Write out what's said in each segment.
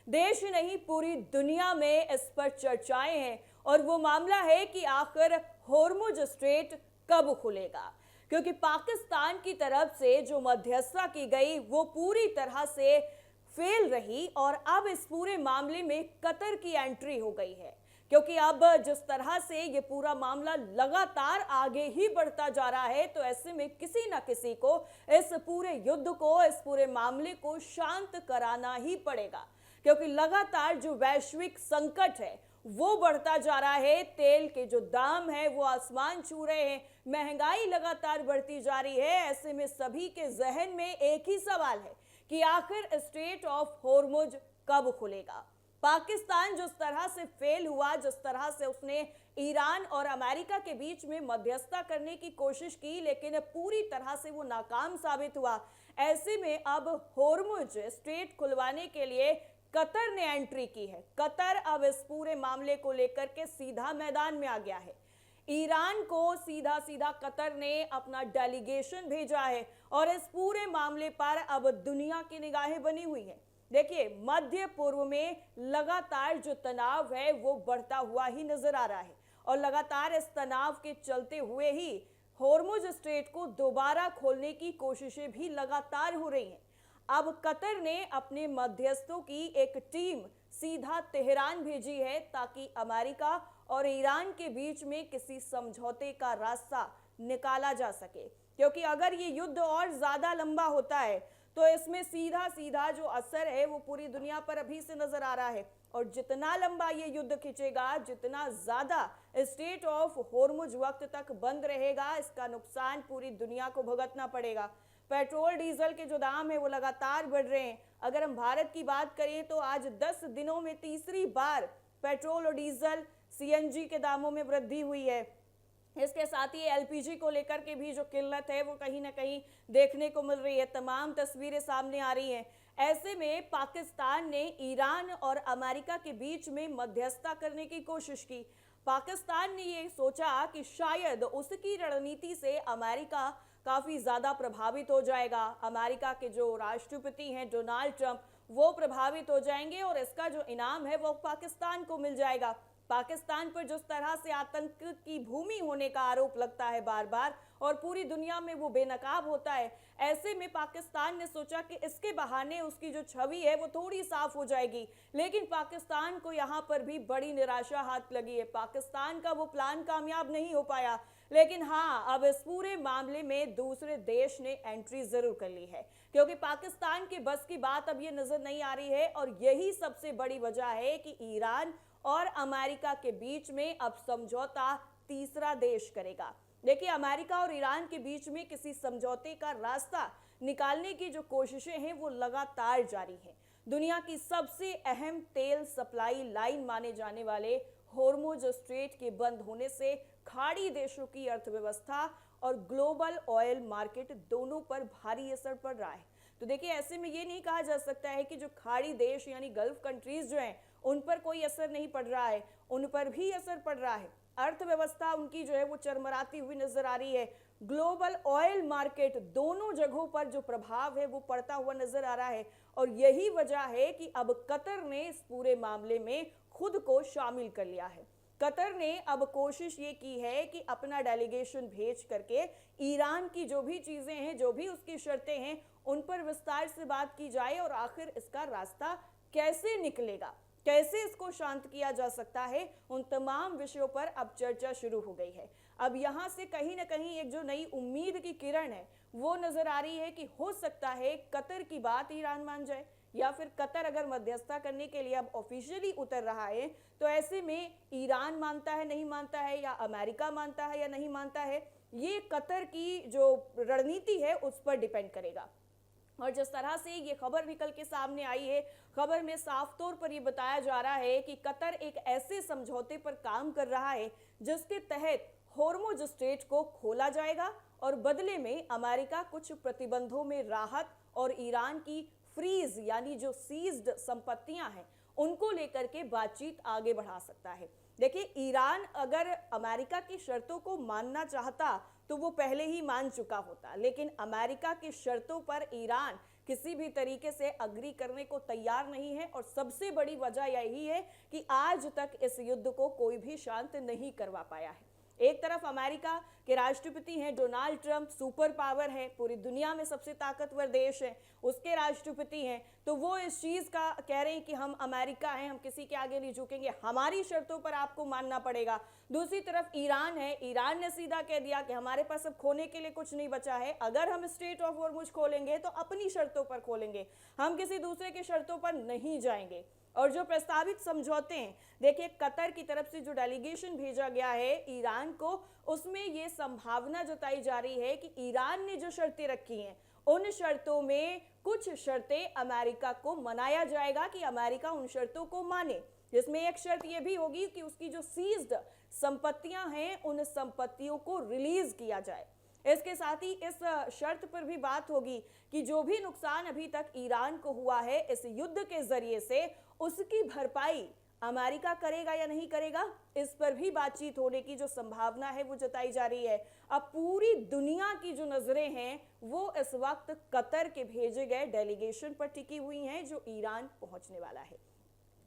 देश ही नहीं पूरी दुनिया में इस पर चर्चाएं हैं और वो मामला है कि आखिर होर्मुज स्ट्रेट कब खुलेगा। क्योंकि पाकिस्तान की तरफ से जो मध्यस्थता की गई वो पूरी तरह से फेल रही और अब इस पूरे मामले में कतर की एंट्री हो गई है। क्योंकि अब जिस तरह से ये पूरा मामला लगातार आगे ही बढ़ता जा रहा है, तो ऐसे में किसी ना किसी को इस पूरे युद्ध को, इस पूरे मामले को शांत कराना ही पड़ेगा। क्योंकि लगातार जो वैश्विक संकट है वो बढ़ता जा रहा है, तेल के जो दाम है वो आसमान छू रहे हैं, महंगाई लगातार बढ़ती जा रही है। ऐसे में सभी के जहन में एक ही सवाल है कि आखिर स्ट्रेट ऑफ होर्मुज कब खुलेगा। पाकिस्तान जिस तरह से फेल हुआ, जिस तरह से उसने ईरान और अमेरिका के बीच में मध्यस्थता करने की कोशिश की, लेकिन पूरी तरह से वो नाकाम साबित हुआ। ऐसे में अब होर्मुज स्ट्रेट खुलवाने के लिए कतर ने एंट्री की है। कतर अब इस पूरे मामले को लेकर के सीधा मैदान में आ गया है। ईरान को सीधा सीधा कतर ने अपना डेलीगेशन भेजा है और इस पूरे मामले पर अब दुनिया की निगाहें बनी हुई हैं। देखिए, मध्य पूर्व में लगातार जो तनाव है वो बढ़ता हुआ ही नजर आ रहा है और लगातार इस तनाव के चलते हुए ही होर्मुज स्ट्रेट को दोबारा खोलने की कोशिशें भी लगातार हो रही हैं। अब कतर ने अपने मध्यस्थों की एक टीम सीधा तेहरान भेजी है ताकि अमेरिका और ईरान के बीच में किसी समझौते का रास्ता निकाला जा सके। क्योंकि अगर ये युद्ध और ज्यादा लंबा होता है तो इसमें सीधा सीधा जो असर है वो पूरी दुनिया पर अभी से नजर आ रहा है और जितना लंबा ये युद्ध खिंचेगा, जितना ज्यादा स्ट्रेट ऑफ होर्मुज वक्त तक बंद रहेगा, इसका नुकसान पूरी दुनिया को भुगतना पड़ेगा। पेट्रोल डीजल के जो दाम है वो लगातार बढ़ रहे हैं। अगर हम भारत की बात करें तो आज 10 दिनों में तीसरी बार पेट्रोल और डीजल सीएनजी के दामों में वृद्धि हुई है। इसके साथ ही एलपीजी को लेकर के भी जो किल्लत है वो कहीं ना कहीं देखने को मिल रही है। तमाम तस्वीरें सामने आ रही हैं। ऐसे में पाकिस्तान ने ईरान और अमेरिका के बीच में मध्यस्थता करने की कोशिश की। पाकिस्तान ने ये सोचा कि शायद उसकी रणनीति से अमेरिका काफी ज्यादा प्रभावित हो जाएगा। अमेरिका के जो राष्ट्रपति हैं डोनाल्ड ट्रंप, वो प्रभावित हो जाएंगे और इसका जो इनाम है वो पाकिस्तान को मिल जाएगा। पाकिस्तान पर जिस तरह से आतंक की भूमि होने का आरोप लगता है बार बार और पूरी दुनिया में वो बेनकाब होता है, ऐसे में पाकिस्तान ने सोचा कि इसके बहाने उसकी जो छवि है वो थोड़ी साफ हो जाएगी। लेकिन पाकिस्तान को यहाँ पर भी बड़ी निराशा हाथ लगी है। पाकिस्तान का वो प्लान कामयाब नहीं हो पाया। लेकिन हाँ, अब इस पूरे मामले में दूसरे देश ने एंट्री जरूर कर ली है क्योंकि पाकिस्तान के बस की बात अब ये नजर नहीं आ रही है और यही सबसे बड़ी वजह है कि ईरान और अमेरिका के बीच में अब समझौता तीसरा देश करेगा। देखिए, अमेरिका और ईरान के बीच में किसी समझौते का रास्ता निकालने की जो कोशिशें हैं वो लगातार जारी हैं। दुनिया की सबसे अहम तेल सप्लाई लाइन माने जाने वाले होर्मुज स्ट्रेट के बंद होने से खाड़ी देशों की अर्थव्यवस्था और ग्लोबल ऑयल मार्केट दोनों पर भारी असर पड़ रहा है। तो देखिए, ऐसे में ये नहीं कहा जा सकता है कि जो खाड़ी देश यानी गल्फ कंट्रीज जो हैं उन पर कोई असर नहीं पड़ रहा है, उन पर भी असर पड़ रहा है। अर्थव्यवस्था उनकी जो है वो चरमराती हुई नजर आ रही है। ग्लोबल ऑयल मार्केट, दोनों जगहों पर जो प्रभाव है वो पड़ता हुआ नजर आ रहा है और यही वजह है कि अब कतर ने इस पूरे मामले में खुद को शामिल कर लिया है। कतर ने अब कोशिश ये की है कि अपना डेलीगेशन भेज करके ईरान की जो भी चीजें हैं, जो भी उसकी शर्तें हैं, उन पर विस्तार से बात की जाए और आखिर इसका रास्ता कैसे निकलेगा, कैसे इसको शांत किया जा सकता है, उन तमाम विषयों पर अब चर्चा शुरू हो गई है। अब यहाँ से कहीं ना कहीं एक जो नई उम्मीद की किरण है वो नजर आ रही है कि हो सकता है कतर की बात ईरान मान जाए या फिर कतर अगर मध्यस्थता करने के लिए अब ऑफिशियली उतर रहा है तो ऐसे में ईरान मानता है नहीं मानता है या अमेरिका मानता है या नहीं मानता है, ये कतर की जो रणनीति है उस पर डिपेंड करेगा। और जिस तरह से ये खबर निकल के सामने आई है, खबर में साफ तौर पर ये बताया जा रहा है कि कतर एक ऐसे समझौते पर काम कर रहा है जिसके तहत होर्मुज स्ट्रेट को खोला जाएगा और बदले में अमेरिका कुछ प्रतिबंधों में राहत और ईरान की फ्रीज यानी जो सीज्ड संपत्तियां हैं उनको लेकर के बातचीत आगे बढ़ा सकता है। देखिए, ईरान अगर अमेरिका की शर्तों को मानना चाहता तो वो पहले ही मान चुका होता, लेकिन अमेरिका की शर्तों पर ईरान किसी भी तरीके से अग्री करने को तैयार नहीं है और सबसे बड़ी वजह यही है कि आज तक इस युद्ध को कोई भी शांत नहीं करवा पाया है। एक तरफ अमेरिका के राष्ट्रपति हैं डोनाल्ड ट्रंप, सुपर पावर है, पूरी दुनिया में सबसे ताकतवर देश है, उसके राष्ट्रपति हैं, तो वो इस चीज का कह रहे हैं कि हम अमेरिका हैं, हम किसी के आगे नहीं झुकेंगे, हमारी शर्तों पर आपको मानना पड़ेगा। दूसरी तरफ ईरान है, ईरान ने सीधा कह दिया कि हमारे पास अब खोने के लिए कुछ नहीं बचा है, अगर हम स्ट्रेट ऑफ हॉर्मुज खोलेंगे तो अपनी शर्तों पर खोलेंगे, हम किसी दूसरे की शर्तों पर नहीं जाएंगे। और जो प्रस्तावित समझौते हैं, देखिए कतर की तरफ से जो डेलीगेशन भेजा गया है ईरान को, उसमें ये संभावना जताई जा रही है कि ईरान ने जो शर्तें रखी हैं उन शर्तों में कुछ शर्तें अमेरिका को मनाया जाएगा कि अमेरिका उन शर्तों को माने, जिसमें एक शर्त यह भी होगी कि उसकी जो सीज्ड संपत्तियां हैं उन संपत्तियों को रिलीज किया जाए। इसके साथ ही इस शर्त पर भी बात होगी कि जो भी नुकसान अभी तक ईरान को हुआ है इस युद्ध के जरिए से, उसकी भरपाई अमेरिका करेगा या नहीं करेगा, इस पर भी बातचीत होने की जो संभावना है वो जताई जा रही है। अब पूरी दुनिया की जो नजरें हैं वो इस वक्त कतर के भेजे गए डेलीगेशन पर टिकी हुई हैं जो ईरान पहुंचने वाला है।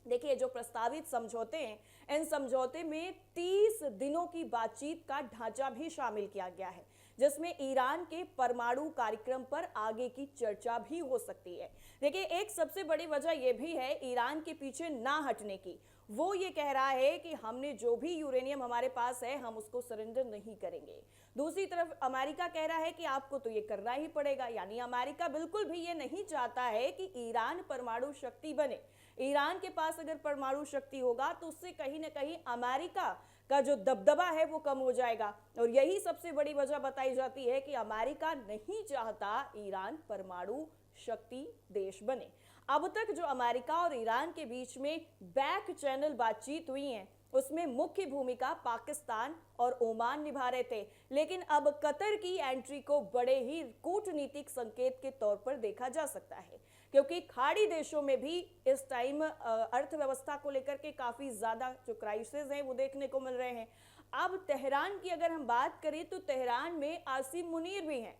देखिए जो प्रस्तावित समझौते हैं, इन समझौते में 30 दिनों की बातचीत का ढांचा भी शामिल किया गया है, जिसमें ईरान के परमाणु कार्यक्रम पर आगे की चर्चा भी हो सकती है। देखिए एक सबसे बड़ी वजह यह भी है ईरान के पीछे ना हटने की, वो ये कह रहा है कि हमने जो भी यूरेनियम हमारे पास है हम उसको सरेंडर नहीं करेंगे। दूसरी तरफ अमेरिका कह रहा है कि आपको तो ये करना ही पड़ेगा, यानी अमेरिका बिल्कुल भी ये नहीं चाहता है कि ईरान परमाणु शक्ति बने। ईरान के पास अगर परमाणु शक्ति होगा तो उससे कहीं ना कहीं अमेरिका का जो दबदबा है वो कम हो जाएगा, और यही सबसे बड़ी वजह बताई जाती है कि अमेरिका नहीं चाहता ईरान परमाणु शक्ति देश बने। अब तक जो अमेरिका और ईरान के बीच में बैक चैनल बातचीत हुई है उसमें मुख्य भूमिका पाकिस्तान और ओमान निभा रहे थे, लेकिन अब कतर की एंट्री को बड़े ही कूटनीतिक संकेत के तौर पर देखा जा सकता है, क्योंकि खाड़ी देशों में भी इस टाइम अर्थव्यवस्था को लेकर के काफी ज्यादा जो क्राइसिस हैं वो देखने को मिल रहे हैं। अब तेहरान की अगर हम बात करें तो तेहरान में आसिम मुनीर भी हैं,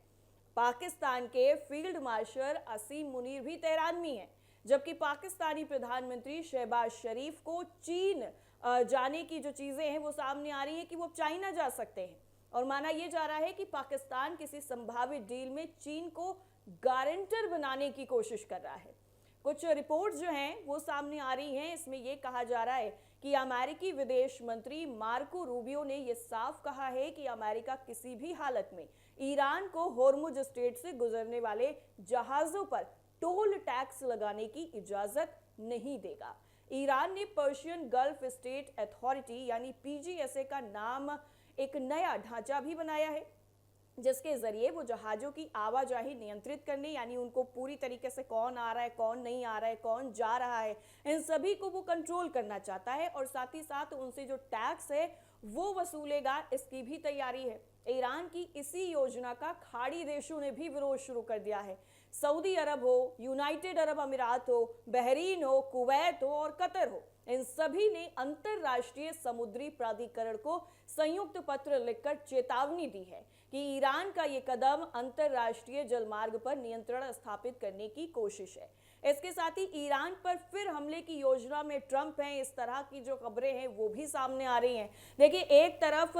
पाकिस्तान के फील्ड मार्शल आसिम मुनीर भी तेहरान में हैं, जबकि पाकिस्तानी प्रधानमंत्री शहबाज शरीफ को चीन जाने की जो चीजें हैं वो सामने आ रही है कि वो चाइना जा सकते हैं, और माना यह जा रहा है कि पाकिस्तान किसी संभावित डील में चीन को गारंटर बनाने की कोशिश कर रहा है। कुछ रिपोर्ट्स जो हैं वो सामने आ रही हैं, इसमें यह कहा जा रहा है कि अमेरिकी विदेश मंत्री मार्को रूबियो ने यह साफ कहा है कि अमेरिका किसी भी हालत में ईरान को होर्मुज स्ट्रेट से गुजरने वाले जहाजों पर टोल टैक्स लगाने की इजाजत नहीं देगा। ईरान ने पर्शियन गल्फ स्टेट अथॉरिटी यानी पीजीएसए का नाम एक नया ढांचा भी बनाया है, जिसके जरिए वो जहाजों की आवाजाही नियंत्रित करने, यानी उनको पूरी तरीके से कौन आ रहा है, कौन नहीं आ रहा है, कौन जा रहा है, इन सभी को वो कंट्रोल करना चाहता है, और साथ ही साथ उनसे जो टैक्स है वो वसूलेगा, इसकी भी तैयारी है। ईरान की इसी योजना का खाड़ी देशों ने भी विरोध शुरू कर दिया है। सऊदी अरब हो, यूनाइटेड अरब अमीरात हो, बहरीन हो, कुवैत हो और कतर हो, इन सभी ने अंतरराष्ट्रीय समुद्री प्राधिकरण को संयुक्त पत्र लिखकर चेतावनी दी है कि ईरान का ये कदम अंतरराष्ट्रीय जलमार्ग पर नियंत्रण स्थापित करने की कोशिश है। इसके साथ ही ईरान पर फिर हमले की योजना में ट्रंप हैं, इस तरह की जो खबरें हैं वो भी सामने आ रही हैं। देखिए एक तरफ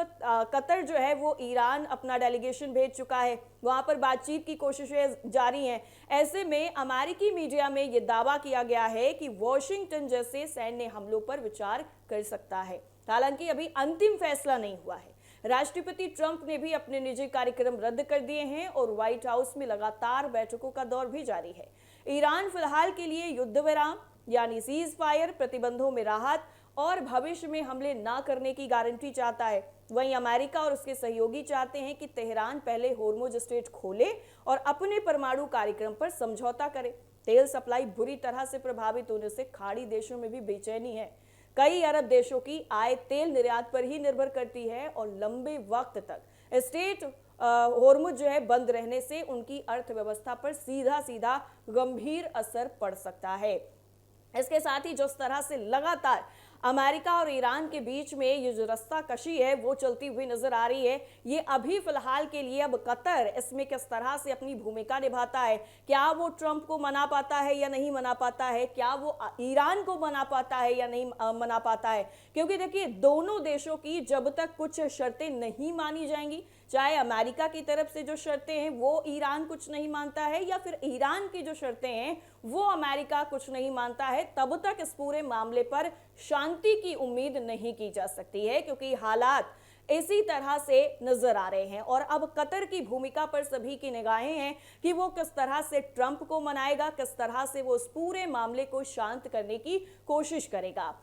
कतर जो है वो ईरान अपना डेलीगेशन भेज चुका है, वहां पर बातचीत की कोशिशें जारी हैं। ऐसे में अमेरिकी मीडिया में ये दावा किया गया है कि वॉशिंगटन जैसे सैन्य हमलों पर विचार कर सकता है, हालांकि अभी अंतिम फैसला नहीं हुआ है। राष्ट्रपति ट्रंप ने भी अपने निजी कार्यक्रम रद्द कर दिए हैं और व्हाइट हाउस में लगातार बैठकों का दौर भी जारी है। ईरान फिलहाल के लिए युद्ध विराम यानी सीज फायर, प्रतिबंधों में राहत और भविष्य में हमले न करने की गारंटी चाहता है। वहीं अमेरिका और उसके सहयोगी चाहते हैं कि तेहरान पहले होर्मुज स्ट्रेट खोले और अपने परमाणु कार्यक्रम पर समझौता करे। तेल सप्लाई बुरी तरह से प्रभावित होने से खाड़ी देशों में भी बेचैनी है। कई अरब देशों की आय तेल निर्यात पर ही निर्भर करती है और लंबे वक्त तक स्ट्रेट होर्मुज जो है बंद रहने से उनकी अर्थव्यवस्था पर सीधा सीधा गंभीर असर पड़ सकता है। इसके साथ ही जिस तरह से लगातार अमेरिका और ईरान के बीच में ये जो रास्ता कशी है वो चलती हुई नजर आ रही है। ये अभी फिलहाल के लिए अब कतर इसमें किस तरह से अपनी भूमिका निभाता है, क्या वो ट्रंप को मना पाता है या नहीं मना पाता है, क्या वो ईरान को मना पाता है या नहीं मना पाता है। क्योंकि देखिए दोनों देशों की जब तक कुछ शर्तें नहीं मानी जाएंगी, चाहे अमेरिका की तरफ से जो शर्तें हैं वो ईरान कुछ नहीं मानता है या फिर ईरान की जो शर्तें हैं वो अमेरिका कुछ नहीं मानता है, तब तक इस पूरे मामले पर शांति की उम्मीद नहीं की जा सकती है। क्योंकि हालात इसी तरह से नजर आ रहे हैं और अब कतर की भूमिका पर सभी की निगाहें हैं कि वो किस तरह से ट्रंप को मनाएगा, किस तरह से वो इस पूरे मामले को शांत करने की कोशिश करेगा।